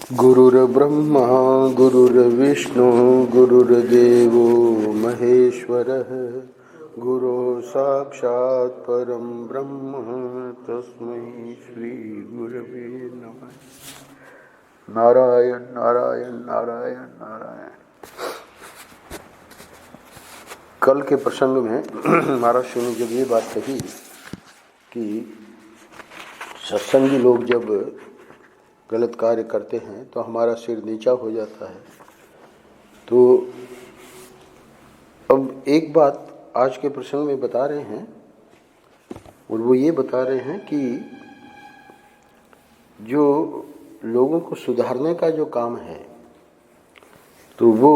गुरुर्ब्रह्मा गुरुर्विष्णु गुरुर्देवो महेश्वरः गुरु साक्षात् परं ब्रह्म तस्मै श्री गुरवे नमः। नारायण नारायण नारायण नारायण। कल के प्रसंग में महाराज ने जब ये बात कही कि सत्संगी लोग जब गलत कार्य करते हैं तो हमारा सिर नीचा हो जाता है, तो अब एक बात आज के प्रसंग में बता रहे हैं और वो ये बता रहे हैं कि जो लोगों को सुधारने का जो काम है तो वो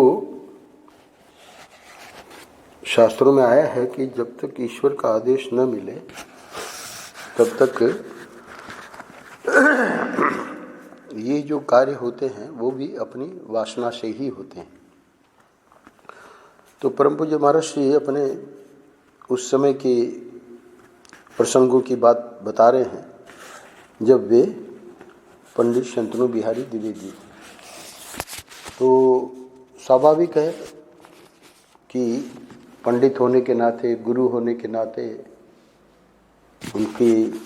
शास्त्रों में आया है कि जब तक ईश्वर का आदेश न मिले तब तक ये जो कार्य होते हैं वो भी अपनी वासना से ही होते हैं। तो परम पूज्य महाराज जी अपने उस समय के प्रसंगों की बात बता रहे हैं जब वे पंडित शंतनु बिहारी द्विवेदी। तो स्वाभाविक है कि पंडित होने के नाते, गुरु होने के नाते उनकी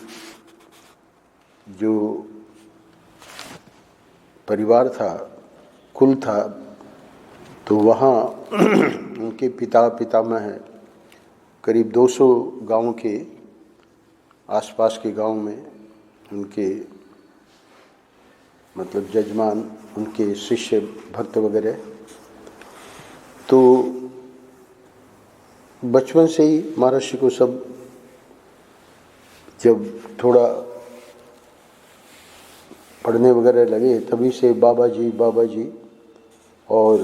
जो परिवार था, कुल था, तो वहाँ उनके पिता पितामह है करीब 200 गांवों के आसपास के गांव में उनके मतलब जजमान, उनके शिष्य भक्त वगैरह। तो बचपन से ही महर्षि को सब जब थोड़ा पढ़ने वगैरह लगे तभी से बाबा जी, और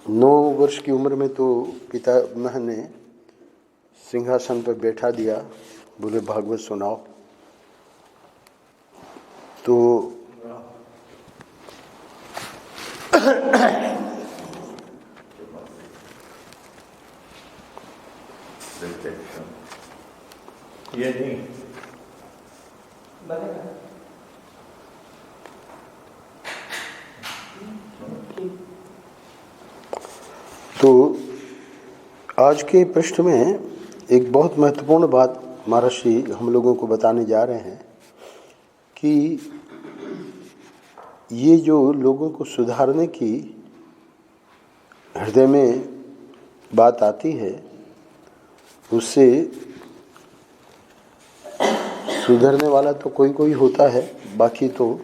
9 वर्ष की उम्र में तो पितामह ने सिंहासन पर बैठा दिया, बोले भागवत सुनाओ। तो ये नहीं तो आज के पृष्ठ में एक बहुत महत्वपूर्ण बात महर्षि हम लोगों को बताने जा रहे हैं कि ये जो लोगों को सुधारने की हृदय में बात आती है उससे सुधरने वाला तो कोई कोई होता है, बाकी तो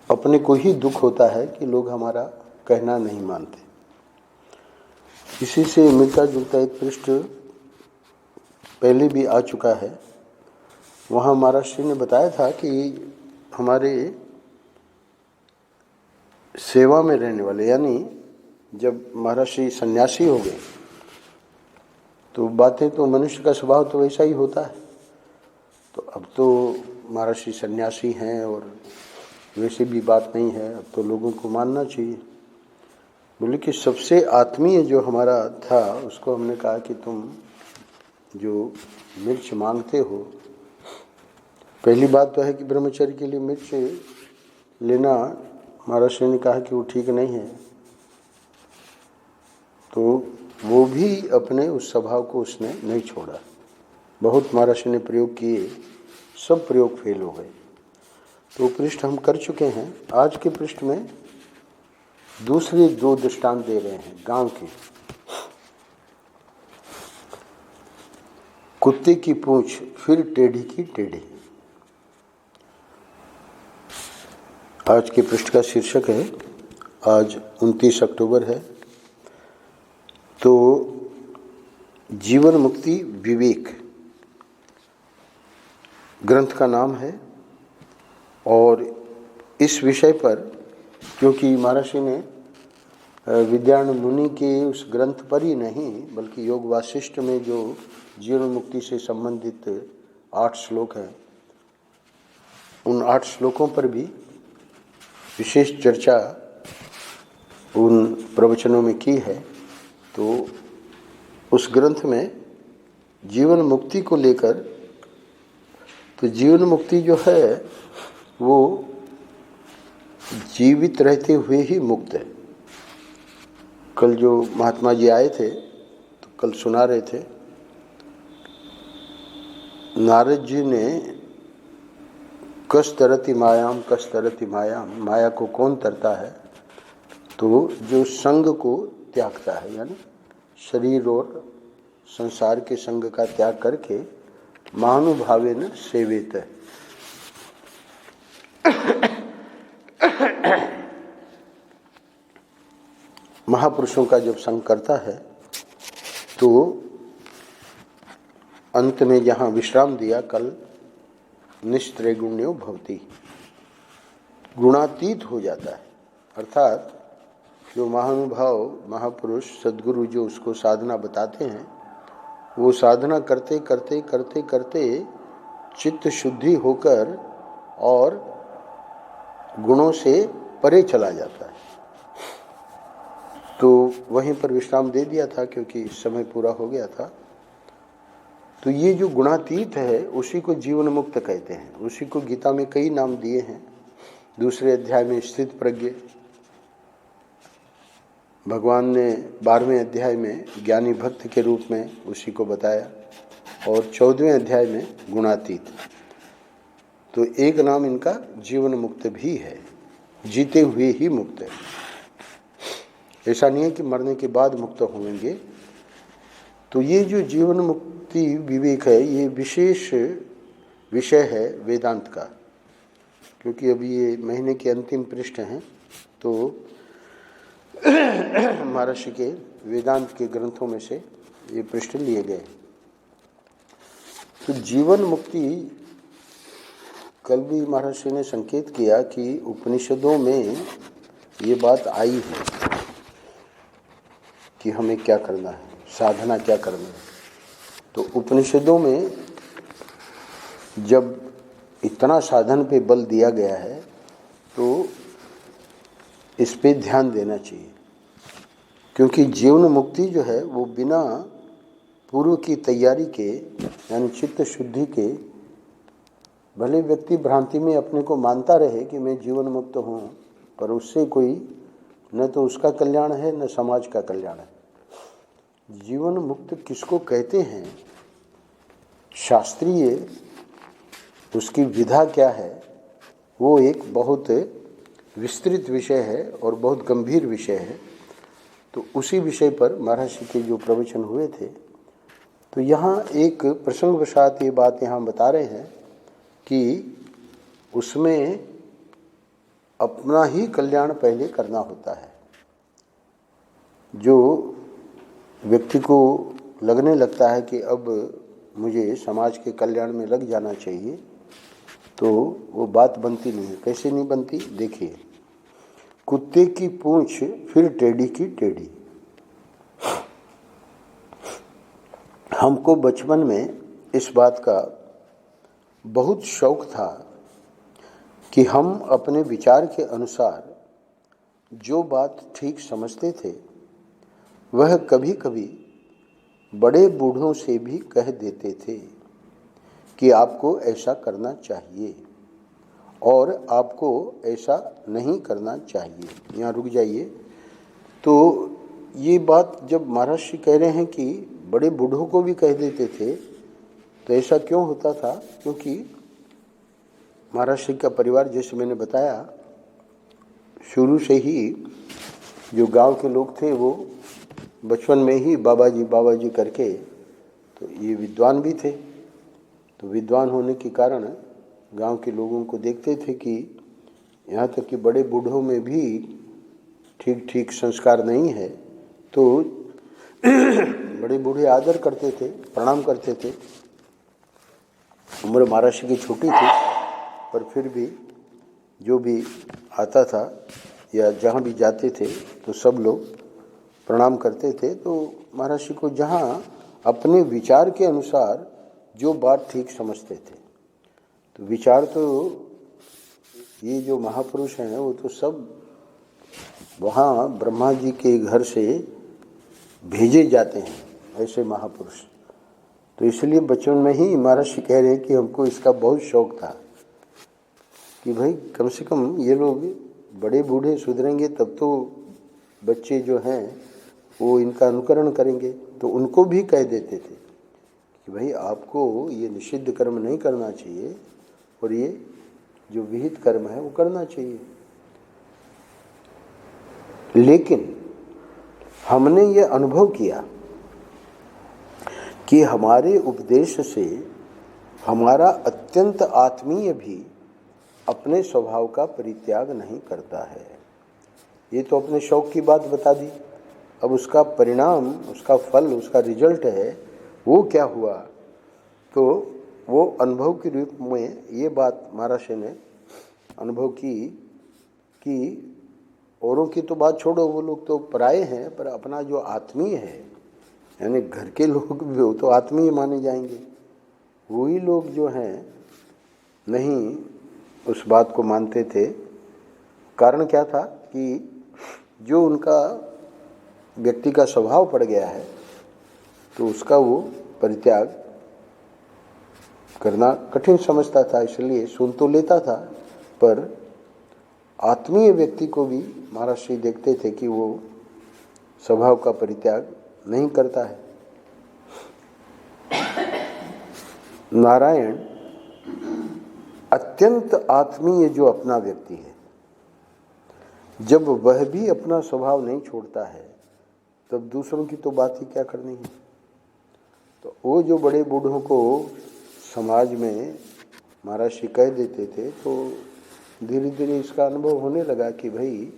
अपने को ही दुख होता है कि लोग हमारा कहना नहीं मानते। इसी से मिलता जुलता एक पृष्ठ पहले भी आ चुका है। वहाँ महाराज जी ने बताया था कि हमारे सेवा में रहने वाले, यानी जब महर्षि सन्यासी हो गए तो बातें तो मनुष्य का स्वभाव तो वैसा ही होता है। तो अब तो महर्षि सन्यासी हैं और वैसे भी बात नहीं है, अब तो लोगों को मानना चाहिए। बोले कि सबसे आत्मीय जो हमारा था उसको हमने कहा कि तुम जो मिर्च मांगते हो, पहली बात तो है कि ब्रह्मचर्य के लिए मिर्च लेना महाराज ने कहा कि वो ठीक नहीं है। तो वो भी अपने उस स्वभाव को उसने नहीं छोड़ा। बहुत महाराज ने प्रयोग किए, सब प्रयोग फेल हो गए। तो पृष्ठ हम कर चुके हैं। आज के पृष्ठ में दूसरे 2 दृष्टांत दे रहे हैं गांव के। कुत्ते की पूंछ फिर टेढ़ी की टेढ़ी। आज के पृष्ठ का शीर्षक है, आज 29 अक्टूबर है, तो जीवन मुक्ति विवेक ग्रंथ का नाम है। और इस विषय पर क्योंकि महर्षि ने विद्यारण्य मुनि के उस ग्रंथ पर ही नहीं बल्कि योग वासिष्ठ में जो जीवन मुक्ति से संबंधित 8 श्लोक हैं, उन 8 श्लोकों पर भी विशेष चर्चा उन प्रवचनों में की है। तो उस ग्रंथ में जीवन मुक्ति को लेकर, तो जीवन मुक्ति जो है वो जीवित रहते हुए ही मुक्त है। कल जो महात्मा जी आए थे तो कल सुना रहे थे, नारद जी ने कस तरति मायाम, कस तरति मायाम, माया को कौन तरता है, तो जो संग को त्यागता है, यानी शरीर और संसार के संग का त्याग करके महानुभावेन सेवेत है। महापुरुषों का जब संग करता है तो अंत में जहाँ विश्राम दिया कल, निस्त्रैगुण्यो भवति, गुणातीत हो जाता है। अर्थात जो महानुभाव महापुरुष सद्गुरु जो उसको साधना बताते हैं, वो साधना करते करते करते करते चित्त शुद्धि होकर और गुणों से परे चला जाता है। तो वहीं पर विश्राम दे दिया था क्योंकि समय पूरा हो गया था। तो ये जो गुणातीत है उसी को जीवन मुक्त कहते हैं। उसी को गीता में कई नाम दिए हैं। दूसरे अध्याय में स्थित प्रज्ञ, भगवान ने 12वें अध्याय में ज्ञानी भक्त के रूप में उसी को बताया, और 14वें अध्याय में गुणातीत। तो एक नाम इनका जीवन मुक्त भी है, जीते हुए ही मुक्त है। ऐसा नहीं है कि मरने के बाद मुक्त होंगे। तो ये जो जीवन मुक्ति विवेक है, ये विशेष विषय है वेदांत का। क्योंकि अभी ये महीने के अंतिम पृष्ठ हैं, तो महर्षि के वेदांत के ग्रंथों में से ये पृष्ठ लिए गए। तो जीवन मुक्ति, कल भी महर्षि ने संकेत किया कि उपनिषदों में ये बात आई है कि हमें क्या करना है, साधना क्या करना है। तो उपनिषदों में जब इतना साधन पे बल दिया गया है तो इस पे ध्यान देना चाहिए। क्योंकि जीवन मुक्ति जो है वो बिना पूर्व की तैयारी के, यानी चित्त शुद्धि के, भले व्यक्ति भ्रांति में अपने को मानता रहे कि मैं जीवन मुक्त हूँ, पर उससे कोई न तो उसका कल्याण है न समाज का कल्याण है। जीवन मुक्त किसको कहते हैं, शास्त्रीय उसकी विधा क्या है, वो एक बहुत विस्तृत विषय है और बहुत गंभीर विषय है। तो उसी विषय पर महर्षि के जो प्रवचन हुए थे, तो यहाँ एक प्रसंगवशात ये बात यहाँ बता रहे हैं कि उसमें अपना ही कल्याण पहले करना होता है। जो व्यक्ति को लगने लगता है कि अब मुझे समाज के कल्याण में लग जाना चाहिए, तो वो बात बनती नहीं है। कैसे नहीं बनती, देखिए, कुत्ते की पूंछ फिर टेढ़ी की टेढ़ी। हमको बचपन में इस बात का बहुत शौक था कि हम अपने विचार के अनुसार जो बात ठीक समझते थे वह कभी कभी बड़े बूढ़ों से भी कह देते थे कि आपको ऐसा करना चाहिए और आपको ऐसा नहीं करना चाहिए। यहाँ रुक जाइए। तो ये बात जब महर्षि कह रहे हैं कि बड़े बूढ़ों को भी कह देते थे, तो ऐसा क्यों होता था? क्योंकि महर्षि का परिवार, जैसे मैंने बताया, शुरू से ही जो गांव के लोग थे वो बचपन में ही बाबा जी करके, तो ये विद्वान भी थे। तो विद्वान होने के कारण गांव के लोगों को देखते थे कि यहाँ तक कि बड़े बूढ़ों में भी ठीक ठीक संस्कार नहीं है, तो बड़े बूढ़े आदर करते थे, प्रणाम करते थे। उम्र महर्षि की छोटी थी, पर फिर भी जो भी आता था या जहाँ भी जाते थे तो सब लोग प्रणाम करते थे। तो महर्षि को जहाँ अपने विचार के अनुसार जो बात ठीक समझते थे, तो विचार तो ये जो महापुरुष हैं वो तो सब वहाँ ब्रह्मा जी के घर से भेजे जाते हैं, ऐसे महापुरुष। तो इसलिए बचपन में ही महर्षि कह रहे हैं कि हमको इसका बहुत शौक था कि भाई कम से कम ये लोग बड़े बूढ़े सुधरेंगे तब तो बच्चे जो हैं वो इनका अनुकरण करेंगे। तो उनको भी कह देते थे कि भाई आपको ये निषिद्ध कर्म नहीं करना चाहिए और ये जो विहित कर्म है वो करना चाहिए। लेकिन हमने ये अनुभव किया कि हमारे उपदेश से हमारा अत्यंत आत्मीय भी अपने स्वभाव का परित्याग नहीं करता है। ये तो अपने शौक की बात बता दी। अब उसका परिणाम, उसका फल, उसका रिजल्ट है वो क्या हुआ, तो वो अनुभव के रूप में ये बात महाराज ने अनुभव की कि औरों की तो बात छोड़ो, वो लोग तो पराये हैं, पर अपना जो आत्मीय है यानी घर के लोग भी हो तो आत्मीय माने जाएंगे, वही लोग जो हैं नहीं उस बात को मानते थे। कारण क्या था कि जो उनका व्यक्ति का स्वभाव पड़ गया है तो उसका वो परित्याग करना कठिन समझता था, इसलिए सुन तो लेता था, पर आत्मीय व्यक्ति को भी महाराज श्री देखते थे कि वो स्वभाव का परित्याग नहीं करता है। नारायण अत्यंत आत्मीय जो अपना व्यक्ति है, जब वह भी अपना स्वभाव नहीं छोड़ता है तब दूसरों की तो बात ही क्या करनी है। तो वो जो बड़े बूढ़ों को समाज में महाराज श्री कह देते थे, तो धीरे धीरे इसका अनुभव होने लगा कि भाई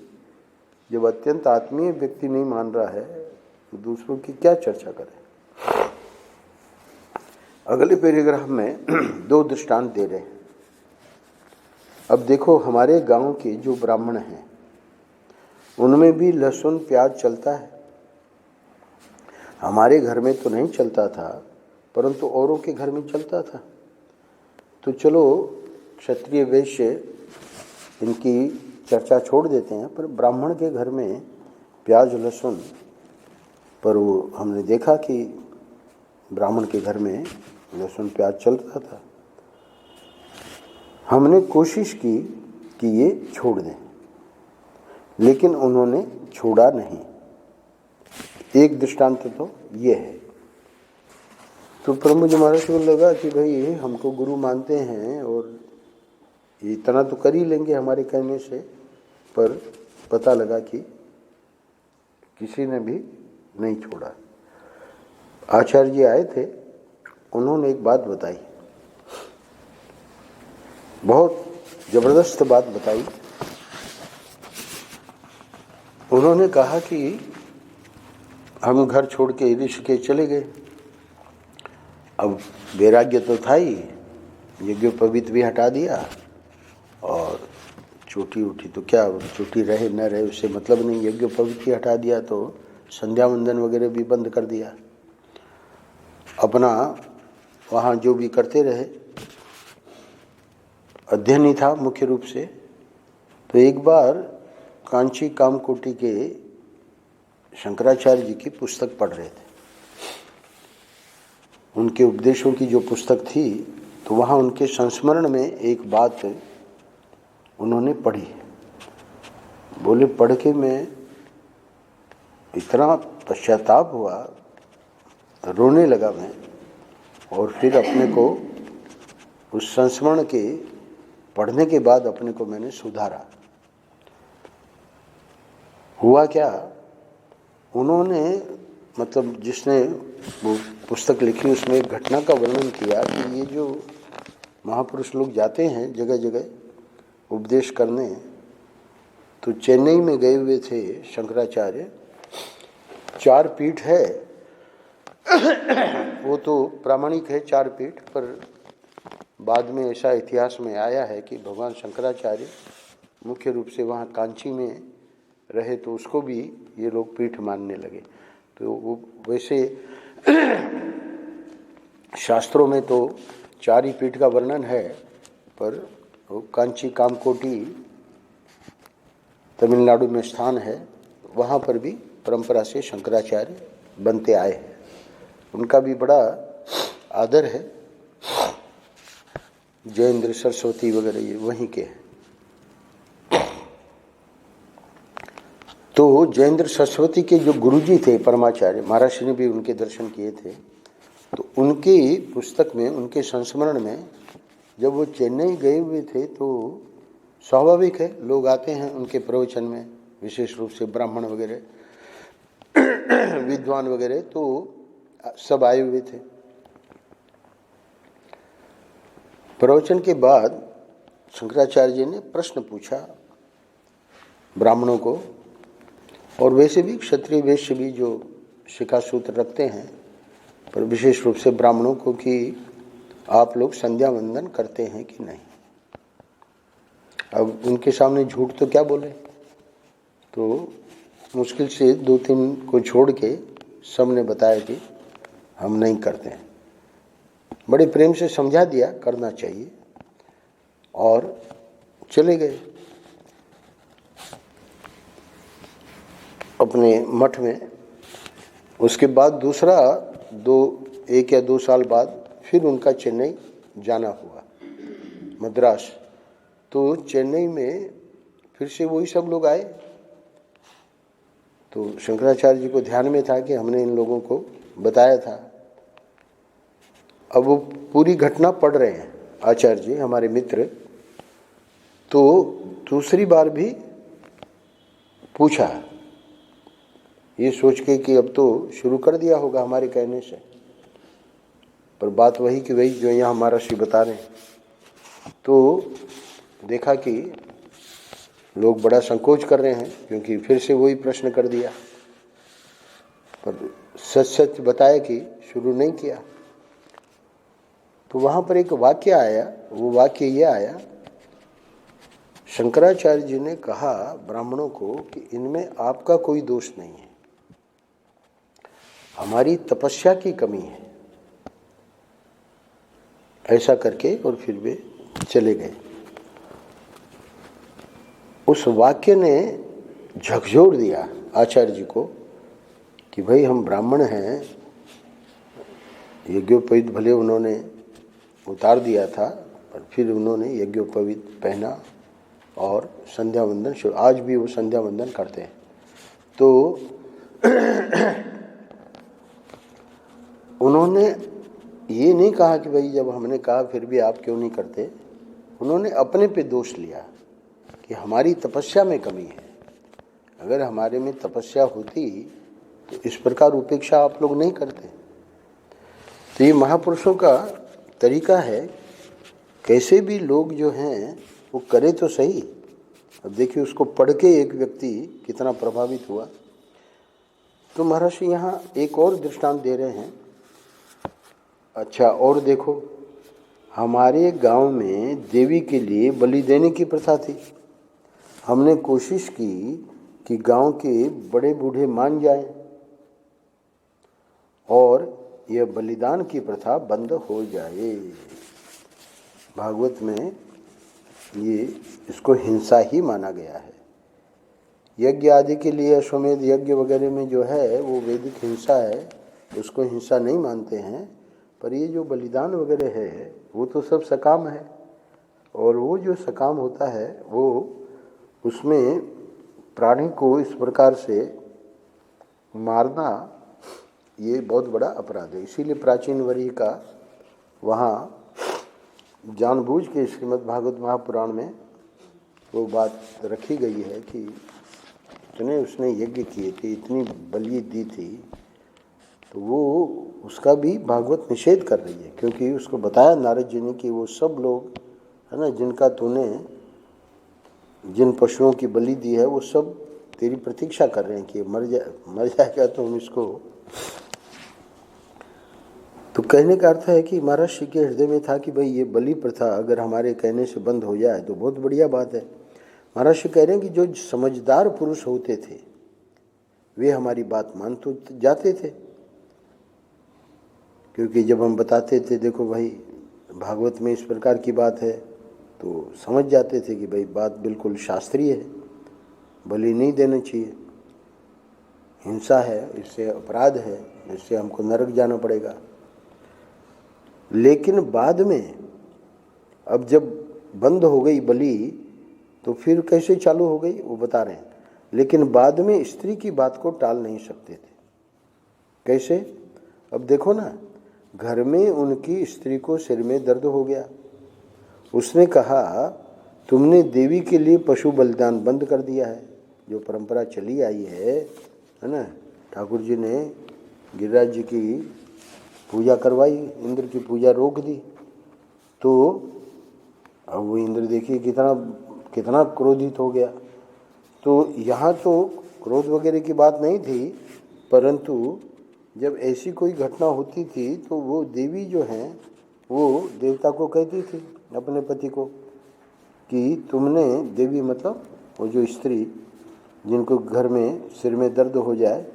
जब अत्यंत आत्मीय व्यक्ति नहीं मान रहा है तो दूसरों की क्या चर्चा करें। अगले पैराग्राफ में दो दृष्टांत दे रहे हैं। अब देखो, हमारे गांव के जो ब्राह्मण हैं उनमें भी लहसुन प्याज चलता है। हमारे घर में तो नहीं चलता था, परंतु औरों के घर में चलता था। तो चलो क्षत्रिय वैश्य इनकी चर्चा छोड़ देते हैं, पर ब्राह्मण के घर में प्याज लहसुन पर वो हमने देखा कि ब्राह्मण के घर में लहसुन प्याज चलता था। हमने कोशिश की कि ये छोड़ दें, लेकिन उन्होंने छोड़ा नहीं। एक दृष्टांत तो ये है। तो प्रभु जी महाराज को लगा कि भाई हमको गुरु मानते हैं और इतना तो कर ही लेंगे हमारे कहने से, पर पता लगा कि किसी ने भी नहीं छोड़ा। आचार्य जी आए थे, उन्होंने एक बात बताई, बहुत जबरदस्त बात बताई। उन्होंने कहा कि हम घर छोड़ के ऋषिकेश चले गए। अब वैराग्य तो था ही, यज्ञोपवीत भी हटा दिया और चोटी उठी तो क्या, चोटी रहे न रहे उससे मतलब नहीं, यज्ञोपवीत ही हटा दिया तो संध्या वंदन वगैरह भी बंद कर दिया। अपना वहाँ जो भी करते रहे, अध्ययन ही था मुख्य रूप से। तो एक बार कांची कामकोटि के शंकराचार्य जी की पुस्तक पढ़ रहे थे। उनके उपदेशों की जो पुस्तक थी, तो वहाँ उनके संस्मरण में एक बात उन्होंने पढ़ी। बोले पढ़ के मैं इतना पश्चाताप हुआ, रोने लगा मैं, और फिर अपने को उस संस्मरण के पढ़ने के बाद अपने को मैंने सुधारा। हुआ क्या, उन्होंने मतलब जिसने वो पुस्तक लिखी उसमें एक घटना का वर्णन किया कि ये जो महापुरुष लोग जाते हैं जगह जगह उपदेश करने, तो चेन्नई में गए हुए थे शंकराचार्य। 4 पीठ है, वो तो प्रामाणिक है 4 पीठ, पर बाद में ऐसा इतिहास में आया है कि भगवान शंकराचार्य मुख्य रूप से वहाँ कांची में रहे तो उसको भी ये लोग पीठ मानने लगे। तो वो वैसे शास्त्रों में तो 4 ही पीठ का वर्णन है, पर वो कांची कामकोटि तमिलनाडु में स्थान है, वहाँ पर भी परंपरा से शंकराचार्य बनते आए हैं। उनका भी बड़ा आदर है। जयेंद्र सरस्वती वगैरह ये वहीं के हैं। तो जयेंद्र सरस्वती के जो गुरुजी थे परमाचार्य, महाराज ने भी उनके दर्शन किए थे। तो उनकी पुस्तक में, उनके संस्मरण में जब वो चेन्नई गए हुए थे तो स्वाभाविक है लोग आते हैं उनके प्रवचन में, विशेष रूप से ब्राह्मण वगैरह विद्वान वगैरह, तो सब आए हुए थे। प्रवचन के बाद शंकराचार्य जी ने प्रश्न पूछा ब्राह्मणों को, और वैसे भी क्षत्रिय वैश्य भी जो शिखा सूत्र रखते हैं, पर विशेष रूप से ब्राह्मणों को, कि आप लोग संध्या वंदन करते हैं कि नहीं। अब उनके सामने झूठ तो क्या बोले, तो मुश्किल से 2-3 को छोड़ के सब ने बताया कि हम नहीं करते हैं। बड़े प्रेम से समझा दिया करना चाहिए और चले गए अपने मठ में। उसके बाद 1 या 2 साल बाद फिर उनका चेन्नई जाना हुआ, मद्रास। तो चेन्नई में फिर से वही सब लोग आए। तो शंकराचार्य जी को ध्यान में था कि हमने इन लोगों को बताया था। अब वो पूरी घटना पढ़ रहे हैं आचार्य जी, हमारे मित्र। तो दूसरी बार भी पूछा, ये सोच के कि अब तो शुरू कर दिया होगा हमारे कहने से, पर बात वही की वही जो यहाँ हमारा श्री बता रहे हैं। तो देखा कि लोग बड़ा संकोच कर रहे हैं, क्योंकि फिर से वही प्रश्न कर दिया, पर सच सच बताया कि शुरू नहीं किया। तो वहाँ पर एक वाक्य आया, वो वाक्य ये आया, शंकराचार्य जी ने कहा ब्राह्मणों को कि इनमें आपका कोई दोष नहीं है, हमारी तपस्या की कमी है। ऐसा करके और फिर वे चले गए। उस वाक्य ने झकझोर दिया आचार्य जी को कि भाई हम ब्राह्मण हैं। यज्ञोपवीत भले उन्होंने उतार दिया था, पर फिर उन्होंने यज्ञोपवीत पहना और संध्या वंदन शुरू, आज भी वो संध्या वंदन करते हैं। तो उन्होंने ये नहीं कहा कि भाई जब हमने कहा फिर भी आप क्यों नहीं करते। उन्होंने अपने पे दोष लिया कि हमारी तपस्या में कमी है। अगर हमारे में तपस्या होती तो इस प्रकार उपेक्षा आप लोग नहीं करते। तो ये महापुरुषों का तरीका है, कैसे भी लोग जो हैं वो करे तो सही। अब देखिए उसको पढ़ के एक व्यक्ति कितना प्रभावित हुआ। तो महर्षि यहाँ एक और दृष्टांत दे रहे हैं। अच्छा, और देखो, हमारे गांव में देवी के लिए बलि देने की प्रथा थी। हमने कोशिश की कि गांव के बड़े बूढ़े मान जाएं और यह बलिदान की प्रथा बंद हो जाए। भागवत में ये इसको हिंसा ही माना गया है। यज्ञ आदि के लिए अश्वमेध यज्ञ वगैरह में जो है वो वैदिक हिंसा है, उसको हिंसा नहीं मानते हैं। पर ये जो बलिदान वगैरह है वो तो सब सकाम है, और वो जो सकाम होता है वो उसमें प्राणी को इस प्रकार से मारना ये बहुत बड़ा अपराध है। इसीलिए प्राचीन वरी का वहाँ जानबूझ के श्रीमद् भागवत महापुराण में वो बात रखी गई है कि इतने उसने यज्ञ किए थे, इतनी बलि दी थी, तो वो उसका भी भागवत निषेध कर रही है। क्योंकि उसको बताया नारद जी ने कि वो सब लोग है ना, जिनका तूने जिन पशुओं की बलि दी है वो सब तेरी प्रतीक्षा कर रहे हैं कि मर जाएगा तो हम इसको। तो कहने का अर्थ है कि महर्षि के हृदय में था कि भाई ये बलि प्रथा अगर हमारे कहने से बंद हो जाए तो बहुत बढ़िया बात है। महर्षि कह रहे हैं कि जो समझदार पुरुष होते थे वे हमारी बात मान तो जाते थे, क्योंकि जब हम बताते थे देखो भाई भागवत में इस प्रकार की बात है, तो समझ जाते थे कि भाई बात बिल्कुल शास्त्रीय है, बलि नहीं देना चाहिए, हिंसा है, इससे अपराध है, इससे हमको नरक जाना पड़ेगा। लेकिन बाद में अब जब बंद हो गई बलि तो फिर कैसे चालू हो गई वो बता रहे हैं। लेकिन बाद में स्त्री की बात को टाल नहीं सकते थे। कैसे? अब देखो ना, घर में उनकी स्त्री को सिर में दर्द हो गया, उसने कहा तुमने देवी के लिए पशु बलिदान बंद कर दिया है। जो परंपरा चली आई है ना, ठाकुर जी ने गिरिराज जी की पूजा करवाई, इंद्र की पूजा रोक दी। तो अब वो इंद्र देखिए कितना कितना क्रोधित हो गया। तो यहाँ तो क्रोध वगैरह की बात नहीं थी, परंतु जब ऐसी कोई घटना होती थी तो वो देवी जो हैं वो देवता को कहती थी, अपने पति को, कि तुमने, देवी मतलब वो जो स्त्री जिनको घर में सिर में दर्द हो जाए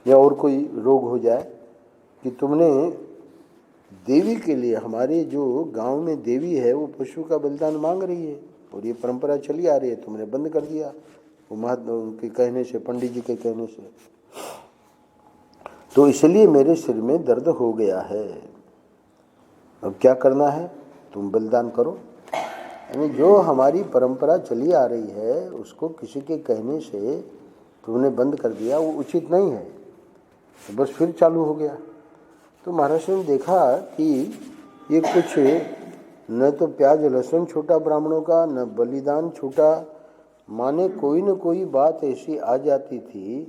या और कोई रोग हो जाए, कि तुमने देवी के लिए, हमारे जो गांव में देवी है वो पशु का बलिदान मांग रही है और ये परंपरा चली आ रही है, तुमने बंद कर दिया। वो महात्मा उनके कहने से, पंडित जी के कहने से, तो इसलिए मेरे सिर में दर्द हो गया है। अब क्या करना है? तुम बलिदान करो। यानी जो हमारी परंपरा चली आ रही है उसको किसी के कहने से तुमने बंद कर दिया, वो उचित नहीं है। तो बस फिर चालू हो गया। तो महाराज ने देखा कि ये कुछ न तो प्याज लहसुन छूटा ब्राह्मणों का, न बलिदान छूटा, माने कोई न कोई बात ऐसी आ जाती थी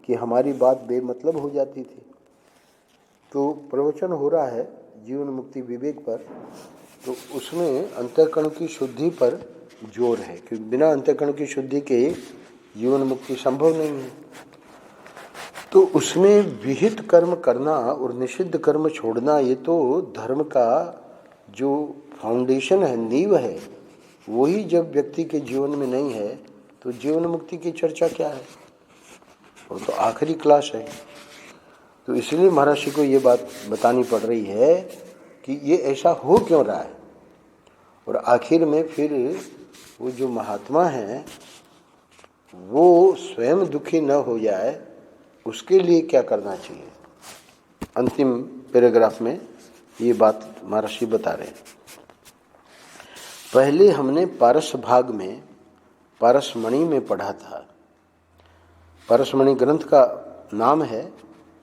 कि हमारी बात बेमतलब हो जाती थी। तो प्रवचन हो रहा है जीवन मुक्ति विवेक पर, तो उसमें अंतःकरण की शुद्धि पर जोर है, क्योंकि बिना अंतःकरण की शुद्धि के जीवन मुक्ति संभव नहीं है। तो उसमें विहित कर्म करना और निषिद्ध कर्म छोड़ना, ये तो धर्म का जो फाउंडेशन है, नींव है, वही जब व्यक्ति के जीवन में नहीं है तो जीवन मुक्ति की चर्चा क्या है? वो तो आखिरी क्लास है। तो इसलिए महर्षि को ये बात बतानी पड़ रही है कि ये ऐसा हो क्यों रहा है। और आखिर में फिर वो जो महात्मा हैं वो स्वयं दुखी न हो जाए, उसके लिए क्या करना चाहिए। अंतिम पैराग्राफ में ये बात महर्षि बता रहे हैं। पहले हमने पारस भाग में, पारसमणि में पढ़ा था। पारसमणि ग्रंथ का नाम है,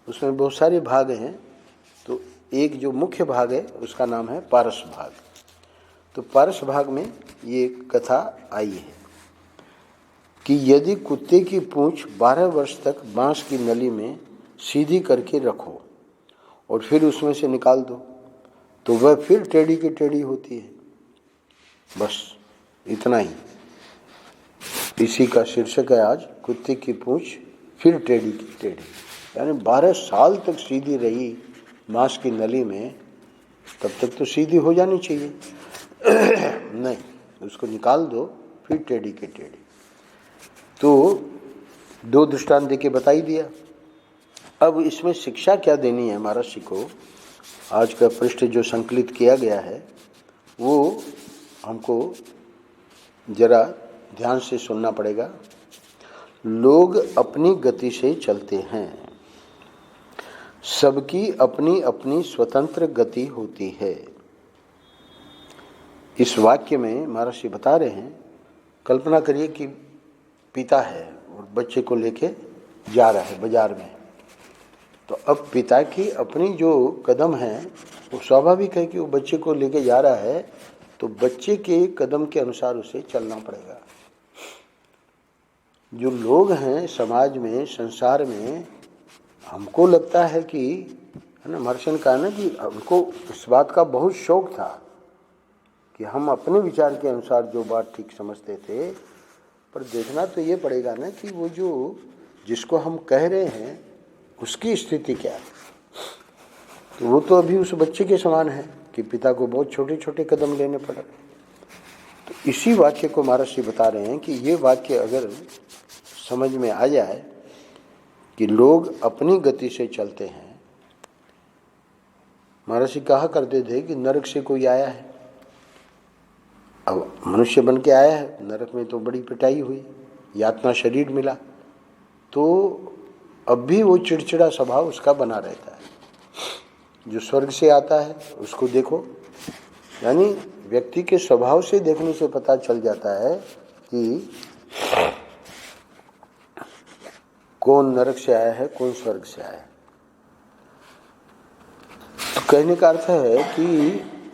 उसमें बहुत सारे भाग हैं। तो एक जो मुख्य भाग है उसका नाम है पारस भाग। तो पारस भाग में ये कथा आई है कि यदि कुत्ते की पूंछ 12 वर्ष तक बांस की नली में सीधी करके रखो और फिर उसमें से निकाल दो तो वह फिर टेढ़ी की टेढ़ी होती है। बस इतना ही। इसी का शीर्षक है आज, कुत्ते की पूंछ फिर टेढ़ी की टेढ़ी। यानी 12 साल तक सीधी रही बांस की नली में, तब तक तो सीधी हो जानी चाहिए। नहीं, उसको निकाल दो फिर टेढ़ी की टेढ़ी। तो 2 दृष्टांत देके बता ही दिया। अब इसमें शिक्षा क्या देनी है महर्षि को, आज का पृष्ठ जो संकलित किया गया है वो हमको जरा ध्यान से सुनना पड़ेगा। लोग अपनी गति से चलते हैं, सबकी अपनी अपनी स्वतंत्र गति होती है। इस वाक्य में महर्षि बता रहे हैं, कल्पना करिए कि पिता है और बच्चे को लेके जा रहा है बाजार में। तो अब पिता की अपनी जो कदम है वो स्वाभाविक है कि वो बच्चे को लेके जा रहा है, तो बच्चे के कदम के अनुसार उसे चलना पड़ेगा। जो लोग हैं समाज में, संसार में, हमको लगता है कि, है ना, महर्षि ने कहा ना कि हमको इस बात का बहुत शौक था कि हम अपने विचार के अनुसार जो बात ठीक समझते थे, पर देखना तो ये पड़ेगा ना कि वो जो जिसको हम कह रहे हैं उसकी स्थिति क्या है। तो वो तो अभी उस बच्चे के समान है कि पिता को बहुत छोटे छोटे कदम लेने पड़े। तो इसी वाक्य को महर्षि बता रहे हैं कि ये वाक्य अगर समझ में आ जाए कि लोग अपनी गति से चलते हैं। महर्षि कहा करते थे कि नरक से कोई आया है, अब मनुष्य बन के आया है, नरक में तो बड़ी पिटाई हुई, यातना शरीर मिला, तो अब भी वो चिड़चिड़ा स्वभाव उसका बना रहता है। जो स्वर्ग से आता है उसको देखो, यानी व्यक्ति के स्वभाव से देखने से पता चल जाता है कि कौन नरक से आया है, कौन स्वर्ग से आया है। तो कहने का अर्थ है कि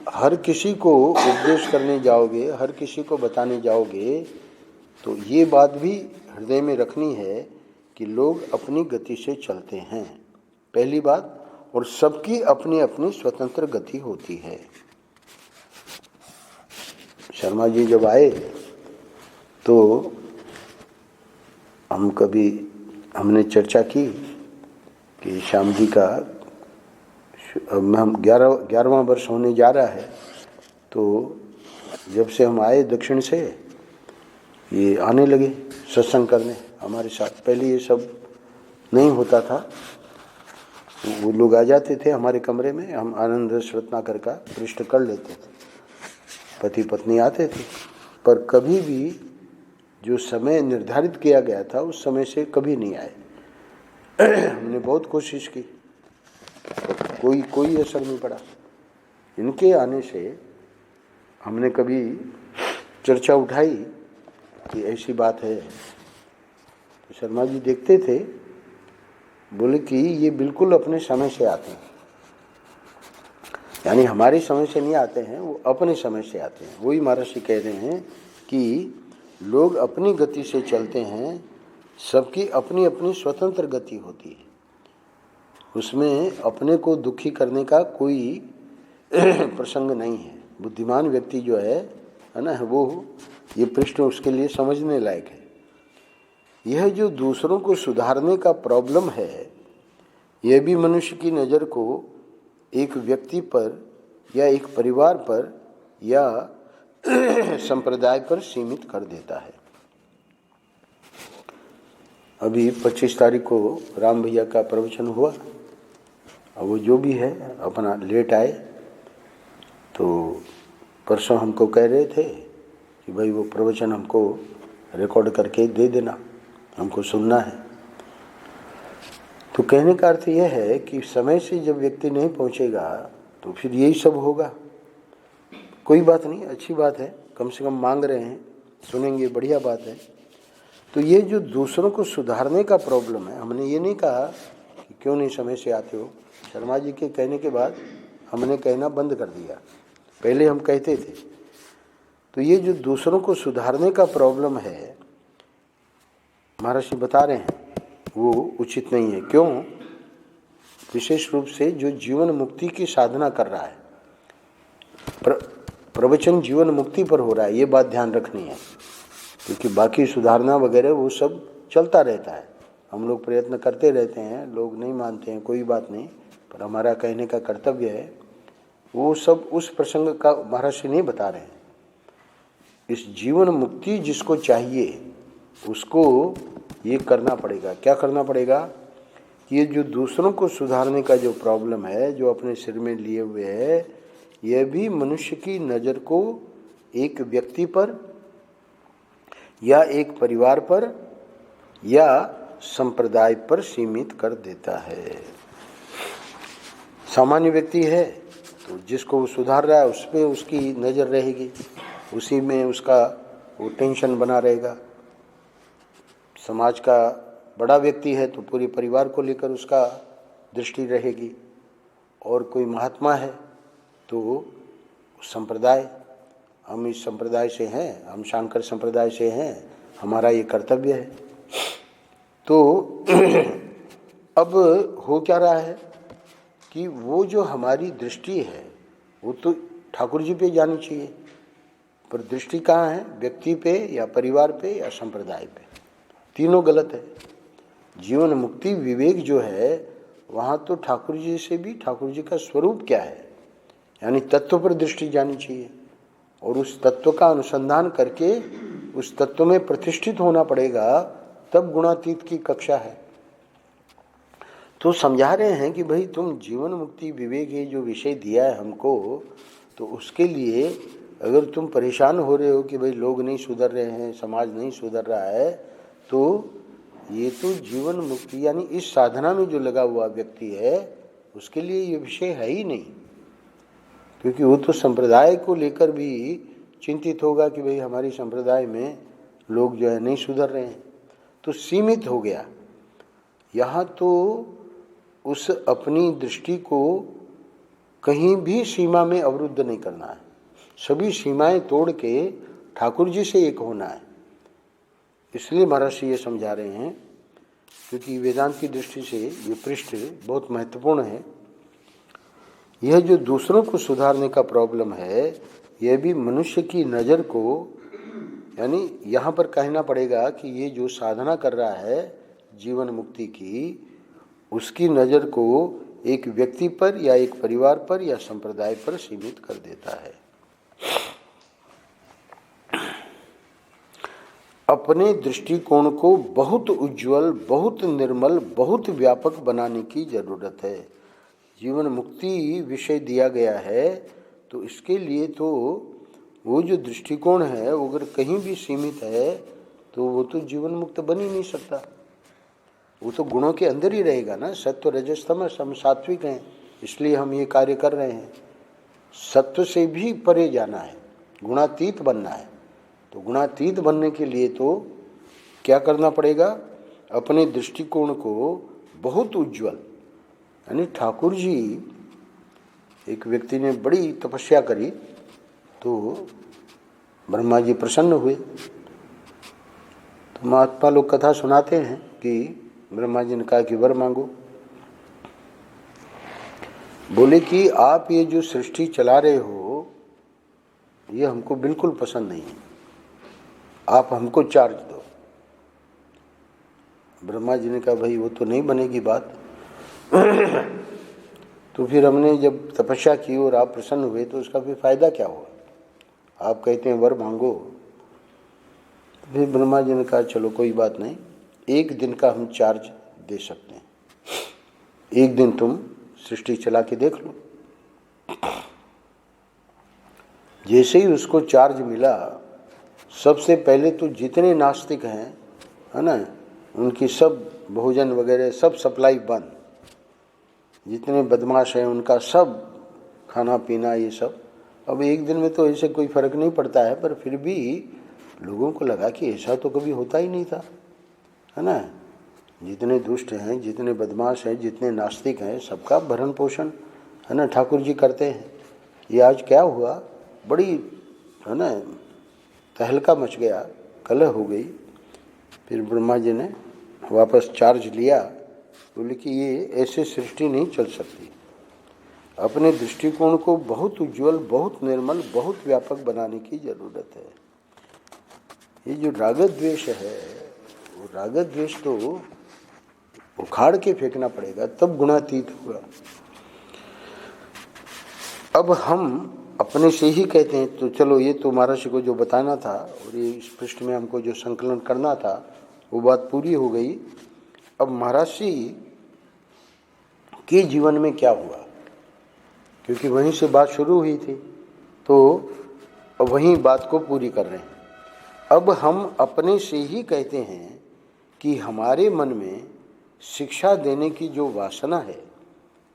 हर किसी को उपदेश करने जाओगे, हर किसी को बताने जाओगे, तो ये बात भी हृदय में रखनी है कि लोग अपनी गति से चलते हैं, पहली बात, और सबकी अपनी अपनी स्वतंत्र गति होती है। शर्मा जी जब आए तो हमने चर्चा की कि श्याम जी का हम 11वां वर्ष होने जा रहा है। तो जब से हम आए दक्षिण से, ये आने लगे सत्संग करने हमारे साथ। पहले ये सब नहीं होता था, वो लोग आ जाते थे हमारे कमरे में, हम आनंद रत्नाकर का पृष्ठ कर लेते थे, पति पत्नी आते थे, पर कभी भी जो समय निर्धारित किया गया था उस समय से कभी नहीं आए। हमने बहुत कोशिश की, कोई असर नहीं पड़ा। इनके आने से हमने कभी चर्चा उठाई कि ऐसी बात है, तो शर्मा जी देखते थे, बोले कि ये बिल्कुल अपने समय से आते हैं, यानी हमारे समय से नहीं आते हैं, वो अपने समय से आते हैं। वही महर्षि कह रहे हैं कि लोग अपनी गति से चलते हैं, सबकी अपनी अपनी स्वतंत्र गति होती है, उसमें अपने को दुखी करने का कोई प्रसंग नहीं है। बुद्धिमान व्यक्ति जो है ना, वो ये प्रश्न उसके लिए समझने लायक है। यह जो दूसरों को सुधारने का प्रॉब्लम है, यह भी मनुष्य की नज़र को एक व्यक्ति पर या एक परिवार पर या संप्रदाय पर सीमित कर देता है। अभी 25 तारीख को राम भैया का प्रवचन हुआ, अब वो जो भी है अपना लेट आए, तो परसों हमको कह रहे थे कि भाई वो प्रवचन हमको रिकॉर्ड करके दे देना, हमको सुनना है। तो कहने का अर्थ यह है कि समय से जब व्यक्ति नहीं पहुंचेगा तो फिर यही सब होगा। कोई बात नहीं, अच्छी बात है, कम से कम मांग रहे हैं, सुनेंगे, बढ़िया बात है। तो ये जो दूसरों को सुधारने का प्रॉब्लम है, हमने ये नहीं कहा कि क्यों नहीं समय से आते हो। शर्मा जी के कहने के बाद हमने कहना बंद कर दिया, पहले हम कहते थे। तो ये जो दूसरों को सुधारने का प्रॉब्लम है, महर्षि बता रहे हैं, वो उचित नहीं है। क्यों? विशेष रूप से जो जीवन मुक्ति की साधना कर रहा है, प्रवचन जीवन मुक्ति पर हो रहा है, ये बात ध्यान रखनी है, क्योंकि बाकी सुधारना वगैरह वो सब चलता रहता है, हम लोग प्रयत्न करते रहते हैं, लोग नहीं मानते हैं, कोई बात नहीं, पर हमारा कहने का कर्तव्य है। वो सब उस प्रसंग का महर्षि नहीं बता रहे हैं। इस जीवन मुक्ति जिसको चाहिए उसको ये करना पड़ेगा। क्या करना पड़ेगा? ये जो दूसरों को सुधारने का जो प्रॉब्लम है, जो अपने सिर में लिए हुए है, यह भी मनुष्य की नज़र को एक व्यक्ति पर या एक परिवार पर या संप्रदाय पर सीमित कर देता है। सामान्य व्यक्ति है तो जिसको वो सुधार रहा है उस पर उसकी नज़र रहेगी, उसी में उसका वो टेंशन बना रहेगा। समाज का बड़ा व्यक्ति है तो पूरे परिवार को लेकर उसका दृष्टि रहेगी, और कोई महात्मा है तो संप्रदाय, हम इस संप्रदाय से हैं, हम शांकर संप्रदाय से हैं, हमारा ये कर्तव्य है। तो अब हो क्या रहा है कि वो जो हमारी दृष्टि है वो तो ठाकुर जी पे जानी चाहिए, पर दृष्टि कहाँ है? व्यक्ति पे या परिवार पे या संप्रदाय पे, तीनों गलत है। जीवन मुक्ति विवेक जो है वहाँ तो ठाकुर जी से भी ठाकुर जी का स्वरूप क्या है, यानी तत्व पर दृष्टि जानी चाहिए, और उस तत्व का अनुसंधान करके उस तत्व में प्रतिष्ठित होना पड़ेगा, तब गुणातीत की कक्षा है। तो समझा रहे हैं कि भाई तुम जीवन मुक्ति विवेक ये जो विषय दिया है हमको, तो उसके लिए अगर तुम परेशान हो रहे हो कि भाई लोग नहीं सुधर रहे हैं, समाज नहीं सुधर रहा है, तो ये तो जीवन मुक्ति यानी इस साधना में जो लगा हुआ व्यक्ति है उसके लिए ये विषय है ही नहीं, क्योंकि वो तो संप्रदाय को लेकर भी चिंतित होगा कि भाई हमारी संप्रदाय में लोग जो है नहीं सुधर रहे हैं, तो सीमित हो गया। यहाँ तो उस अपनी दृष्टि को कहीं भी सीमा में अवरुद्ध नहीं करना है, सभी सीमाएं तोड़ के ठाकुर जी से एक होना है। इसलिए महर्षि ये समझा रहे हैं, क्योंकि वेदांत की दृष्टि से ये पृष्ठ बहुत महत्वपूर्ण है। यह जो दूसरों को सुधारने का प्रॉब्लम है, यह भी मनुष्य की नज़र को, यानी यहाँ पर कहना पड़ेगा कि ये जो साधना कर रहा है जीवन मुक्ति की, उसकी नज़र को एक व्यक्ति पर या एक परिवार पर या संप्रदाय पर सीमित कर देता है। अपने दृष्टिकोण को बहुत उज्जवल, बहुत निर्मल, बहुत व्यापक बनाने की जरूरत है। जीवन मुक्ति विषय दिया गया है, तो इसके लिए तो वो जो दृष्टिकोण है वो अगर कहीं भी सीमित है तो वो तो जीवन मुक्त बन ही नहीं सकता। वो तो गुणों के अंदर ही रहेगा ना। सत्व रजस तमस, हम सात्विक हैं इसलिए हम ये कार्य कर रहे हैं। सत्व से भी परे जाना है, गुणातीत बनना है। तो गुणातीत बनने के लिए तो क्या करना पड़ेगा? अपने दृष्टिकोण को बहुत उज्जवल, यानी ठाकुर जी, एक व्यक्ति ने बड़ी तपस्या करी तो ब्रह्मा जी प्रसन्न हुए। तो महात्मा लोग कथा सुनाते हैं कि ब्रह्मा जी ने कहा कि वर मांगो। बोले कि आप ये जो सृष्टि चला रहे हो ये हमको बिल्कुल पसंद नहीं है, आप हमको चार्ज दो। ब्रह्मा जी ने कहा भाई वो तो नहीं बनेगी बात। तो फिर हमने जब तपस्या की और आप प्रसन्न हुए तो उसका फिर फायदा क्या हुआ? आप कहते हैं वर मांगो। तो फिर ब्रह्मा जी ने कहा चलो कोई बात नहीं, एक दिन का हम चार्ज दे सकते हैं, एक दिन तुम सृष्टि चला के देख लो। जैसे ही उसको चार्ज मिला, सबसे पहले तो जितने नास्तिक हैं, है ना, उनकी सब भोजन वगैरह सब सप्लाई बंद। जितने बदमाश हैं उनका सब खाना पीना ये सब। अब एक दिन में तो ऐसे कोई फर्क नहीं पड़ता है, पर फिर भी लोगों को लगा कि ऐसा तो कभी होता ही नहीं था, है ना। जितने दुष्ट हैं, जितने बदमाश हैं, जितने नास्तिक हैं, सबका भरण पोषण, है ना, ठाकुर जी करते हैं। ये आज क्या हुआ, बड़ी, है ना, तहलका मच गया, कलह हो गई। फिर ब्रह्मा जी ने वापस चार्ज लिया, बोले कि ये ऐसे सृष्टि नहीं चल सकती। अपने दृष्टिकोण को बहुत उज्जवल, बहुत निर्मल, बहुत व्यापक बनाने की जरूरत है। ये जो राग द्वेष है, वो राग द्वेष तो उखाड़ के फेंकना पड़ेगा, तब गुणातीत होगा। अब हम अपने से ही कहते हैं, तो चलो ये तो महर्षि को जो बताना था और ये इस पृष्ठ में हमको जो संकलन करना था वो बात पूरी हो गई। अब महर्षि के जीवन में क्या हुआ, क्योंकि वहीं से बात शुरू हुई थी, तो वहीं बात को पूरी कर रहे हैं। अब हम अपने से ही कहते हैं कि हमारे मन में शिक्षा देने की जो वासना है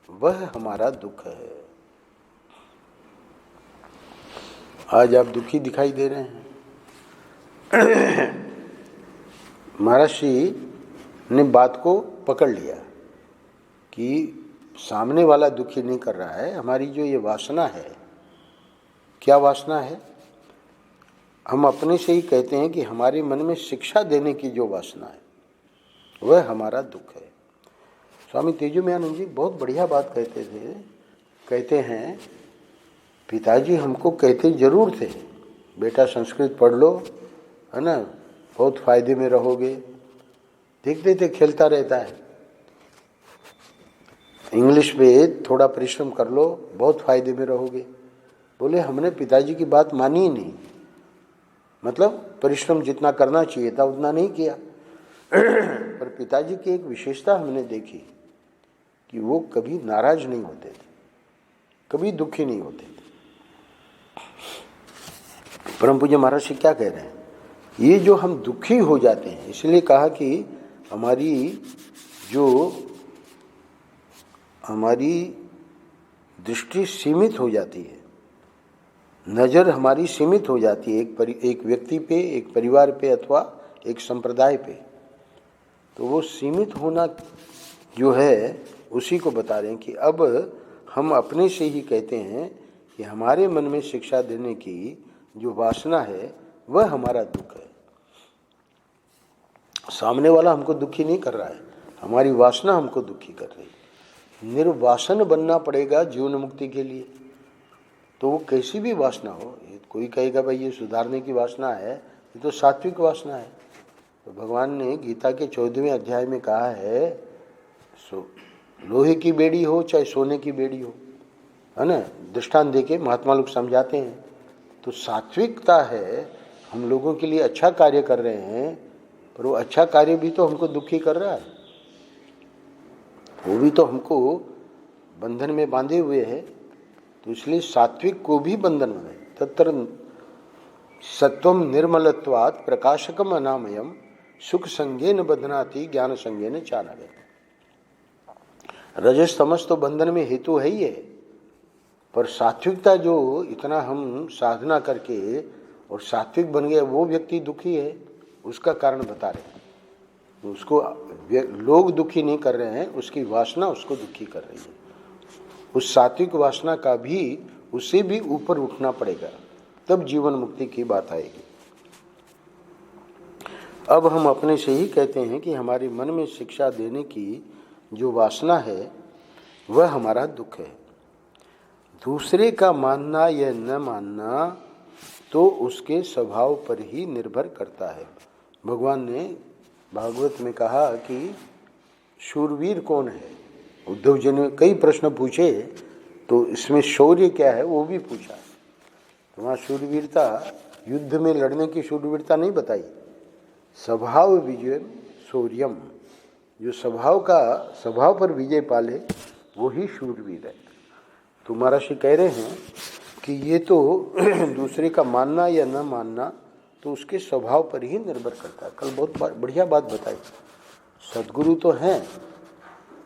वह हमारा दुख है। आज आप दुखी दिखाई दे रहे हैं। महर्षि ने बात को पकड़ लिया कि सामने वाला दुखी नहीं कर रहा है, हमारी जो ये वासना है, क्या वासना है? हम अपने से ही कहते हैं कि हमारे मन में शिक्षा देने की जो वासना है वह हमारा दुख है। स्वामी तेजोमयानंद जी बहुत बढ़िया बात कहते थे। कहते हैं पिताजी हमको कहते जरूर थे, बेटा संस्कृत पढ़ लो, है ना, बहुत फायदे में रहोगे। देखते थे खेलता रहता है। इंग्लिश पे थोड़ा परिश्रम कर लो, बहुत फायदे में रहोगे। बोले हमने पिताजी की बात मानी ही नहीं, मतलब परिश्रम जितना करना चाहिए था उतना नहीं किया। पर पिताजी की एक विशेषता हमने देखी कि वो कभी नाराज नहीं होते थे, कभी दुखी नहीं होते थे। परम पूज्य महर्षि क्या कह रहे हैं, ये जो हम दुखी हो जाते हैं, इसलिए कहा कि हमारी दृष्टि सीमित हो जाती है, नज़र हमारी सीमित हो जाती है एक व्यक्ति पे, एक परिवार पे अथवा एक संप्रदाय पे। तो वो सीमित होना जो है उसी को बता रहे हैं कि अब हम अपने से ही कहते हैं कि हमारे मन में शिक्षा देने की जो वासना है वह हमारा दुख है। सामने वाला हमको दुखी नहीं कर रहा है, हमारी वासना हमको दुखी कर रही है। निर्वासन बनना पड़ेगा जीवन मुक्ति के लिए। तो वो कैसी भी वासना हो, कोई कहेगा भाई ये सुधारने की वासना है, ये तो सात्विक वासना है। तो भगवान ने गीता के 14वें अध्याय में कहा है, लोहे की बेड़ी हो चाहे सोने की बेड़ी हो, है ना, दृष्टांत देके महात्मा लोग समझाते हैं। तो सात्विकता है, हम लोगों के लिए अच्छा कार्य कर रहे हैं, पर वो अच्छा कार्य भी तो हमको दुखी कर रहा है, वो भी तो हमको बंधन में बांधे हुए है। तो इसलिए सात्विक को भी बंधन में, तत्र सत्वम निर्मलत्वात् प्रकाशकम अनामयम सुख संगेन बधनाति ज्ञान संगेन चालय। रजस तमस तो बंधन में हेतु है ही है, पर सात्विकता जो इतना हम साधना करके और सात्विक बन गया वो व्यक्ति दुखी है, उसका कारण बता रहे हैं। उसको लोग दुखी नहीं कर रहे हैं, उसकी वासना उसको दुखी कर रही है। उस सात्विक वासना का भी, उससे भी ऊपर उठना पड़ेगा, तब जीवन मुक्ति की बात आएगी। अब हम अपने से ही कहते हैं कि हमारे मन में शिक्षा देने की जो वासना है वह हमारा दुख है। दूसरे का मानना या न मानना तो उसके स्वभाव पर ही निर्भर करता है। भगवान ने भागवत में कहा कि शूरवीर कौन है। उद्धव जी ने कई प्रश्न पूछे, तो इसमें शौर्य क्या है वो भी पूछा। तो वहाँ शूरवीरता युद्ध में लड़ने की शूरवीरता नहीं बताई, स्वभाव विजय शौर्यम, जो स्वभाव पर विजय पाले वो ही शूरवीर है। तो महर्षि कह रहे हैं कि ये तो दूसरे का मानना या न मानना तो उसके स्वभाव पर ही निर्भर करता है। कल बहुत बढ़िया बात बताई, सद्गुरु तो हैं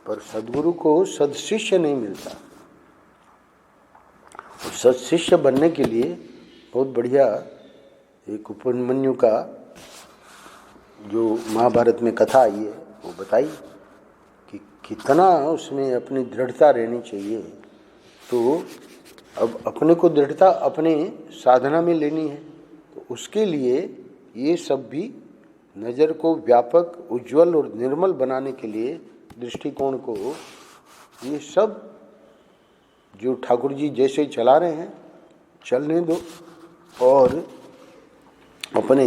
पर सद्गुरु को सदशिष्य नहीं मिलता। सदशिष्य बनने के लिए बहुत बढ़िया एक उपमन्यु का जो महाभारत में कथा आई है वो बताई कि कितना उसमें अपनी दृढ़ता रहनी चाहिए। तो अब अपने को दृढ़ता अपने साधना में लेनी है, तो उसके लिए ये सब भी नज़र को व्यापक, उज्जवल और निर्मल बनाने के लिए दृष्टिकोण को, ये सब जो ठाकुर जी जैसे चला रहे हैं चलने दो और अपने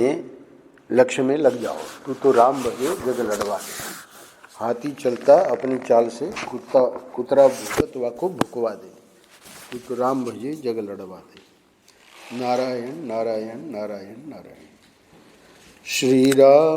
लक्ष्य में लग जाओ। तू तो राम भजे जग लड़वा दे, हाथी चलता अपनी चाल से कुतरा भुकतवा को भुकवा दे, तू तो राम भजे जग लड़वा दे। नारायण नारायण नारायण नारायण। श्री राम।